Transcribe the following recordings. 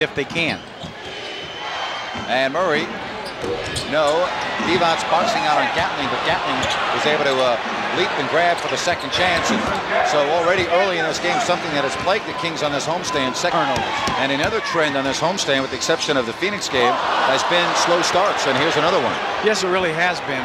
if they can. And Murray, no, Devon's boxing out on Gatling, but Gatling was able to leap and grab for the second chance. And so already early in this game, something that has plagued the Kings on this homestand, second turnovers. And another trend on this homestand, with the exception of the Phoenix game, has been slow starts. And here's another one. Yes, it really has been.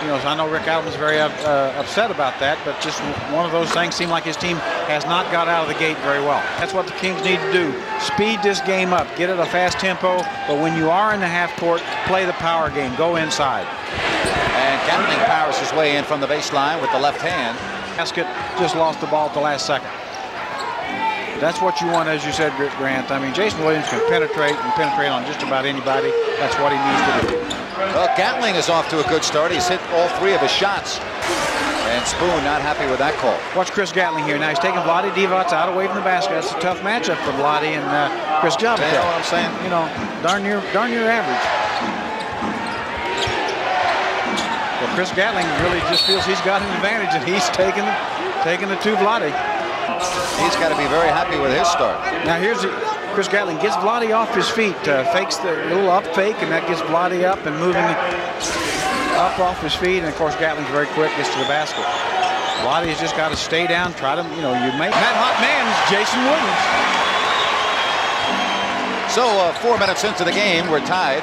You know, I know Rick Allen's very upset about that, but just one of those things. Seemed like his team has not got out of the gate very well. That's what the Kings need to do. Speed this game up, get it a fast tempo, but when you are in the half court, play the power game, go inside. And Gatling powers his way in from the baseline with the left hand. Basket, just lost the ball at the last second. That's what you want, as you said, Grant. I mean, Jason Williams can penetrate on just about anybody. That's what he needs to do. Well, Gatling is off to a good start. He's hit all three of his shots. And Spoon not happy with that call. Watch Chris Gatling here. Now he's taking Vlade Divac out away from the basket. That's a tough matchup for Vlade and Chris Divac. You know what I'm saying? You know, darn near average. Well, Chris Gatling really just feels he's got an advantage, and he's taking it to Vlade. He's got to be very happy with his start. Now here's Chris Gatling gets Vlade off his feet, fakes the little up fake, and that gets Vlade up and moving up off his feet. And of course Gatling's very quick, gets to the basket. Vlade has just got to stay down, try to, you know, you make that hot man is Jason Williams. So 4 minutes into the game, we're tied.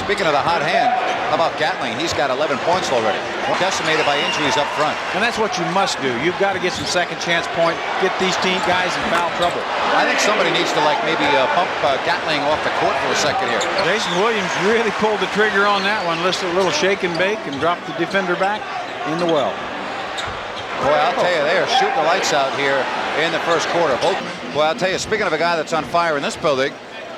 Speaking of the hot hand, how about Gatling? He's got 11 points already. Decimated by injuries up front. And that's what you must do. You've got to get some second chance point, get these team guys in foul trouble. I think somebody needs to maybe pump Gatling off the court for a second here. Jason Williams really pulled the trigger on that one. Listed a little shake and bake and dropped the defender back in the well. Boy, I'll tell you, they are shooting the lights out here in the first quarter. Boy, I'll tell you, speaking of a guy that's on fire in this building,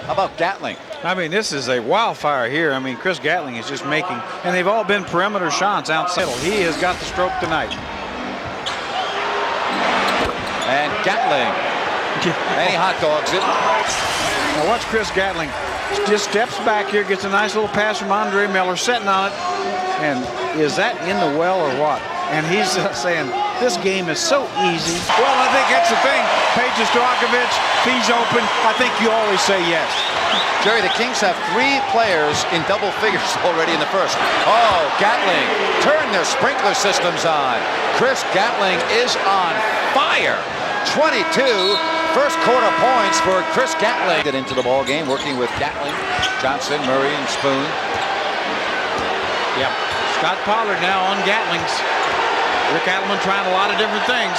how about Gatling? I mean, this is a wildfire here. I mean, Chris Gatling is just making, and they've all been perimeter shots outside. He has got the stroke tonight. And Gatling, any hot dogs it. Now watch Chris Gatling. Just steps back here, gets a nice little pass from Andre Miller, setting on it. And is that in the well or what? And he's saying, this game is so easy. Well, I think that's the thing. Peja Stojakovic, if he's open, I think you always say yes. Jerry, the Kings have 3 players in double figures already in the first. Oh, Gatling, turn their sprinkler systems on. Chris Gatling is on fire. 22 first quarter points for Chris Gatling. Get into the ball game, working with Gatling, Johnson, Murray, and Spoon. Yep. Scott Pollard now on Gatling's. Rick Adelman trying a lot of different things.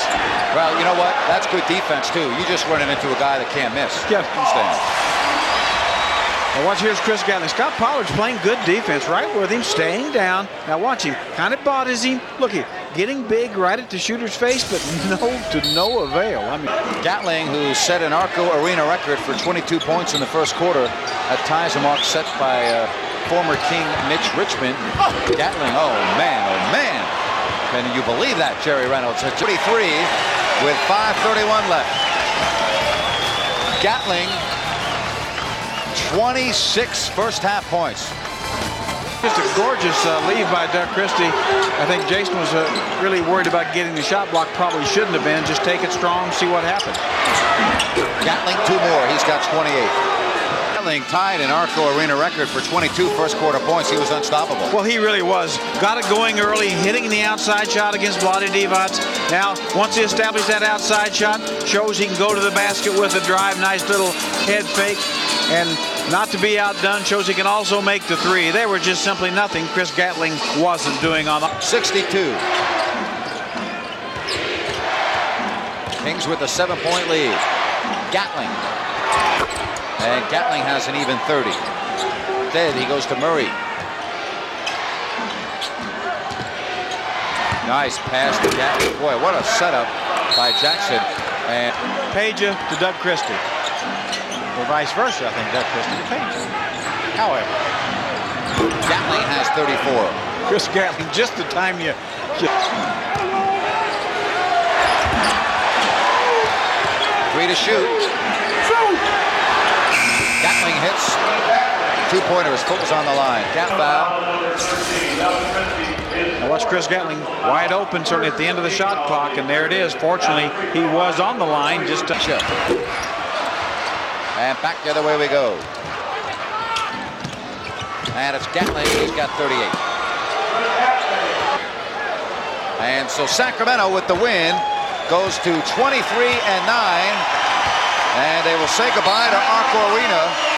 Well, you know what? That's good defense, too. You just running into a guy that can't miss. Yeah. Now watch, here's Chris Gatling. Scott Pollard's playing good defense right with him, staying down. Now watch him. Kind of bodies him. Look here, getting big right at the shooter's face, but no avail. I mean, Gatling, who set an Arco Arena record for 22 points in the first quarter, ties a mark set by former King Mitch Richmond. Gatling, oh man, oh man. Can you believe that, Jerry Reynolds? At 23 with 5:31 left. Gatling, 26 first half points. Just a gorgeous lead by Doug Christie. I think Jason was really worried about getting the shot block. Probably shouldn't have been. Just take it strong, see what happens. Gatling 2 more. He's got 28. Gatling tied an Arco Arena record for 22 first quarter points. He was unstoppable. Well, he really was. Got it going early, hitting the outside shot against Vlade Divac. Now, once he established that outside shot, shows he can go to the basket with a drive. Nice little head fake. And not to be outdone, shows he can also make the 3. They were just simply nothing Chris Gatling wasn't doing on the 62. Kings with a 7-point lead. Gatling. And Gatling has an even 30. Instead, he goes to Murray. Nice pass to Gatling. Boy, what a setup by Jackson. And Peja to Doug Christie. Or vice versa, I think, Doug Christie to Peja. However, Gatling has 34. Chris Gatling, just the time you... 3 to shoot. Gatling hits. 2-pointers. Foot was on the line. Gap foul. Now watch Chris Gatling wide open, certainly at the end of the shot clock, and there it is. Fortunately, he was on the line just to show. And back the other way we go. And it's Gatling. He's got 38. And so Sacramento with the win goes to 23-9. And they will say goodbye to Arco Arena.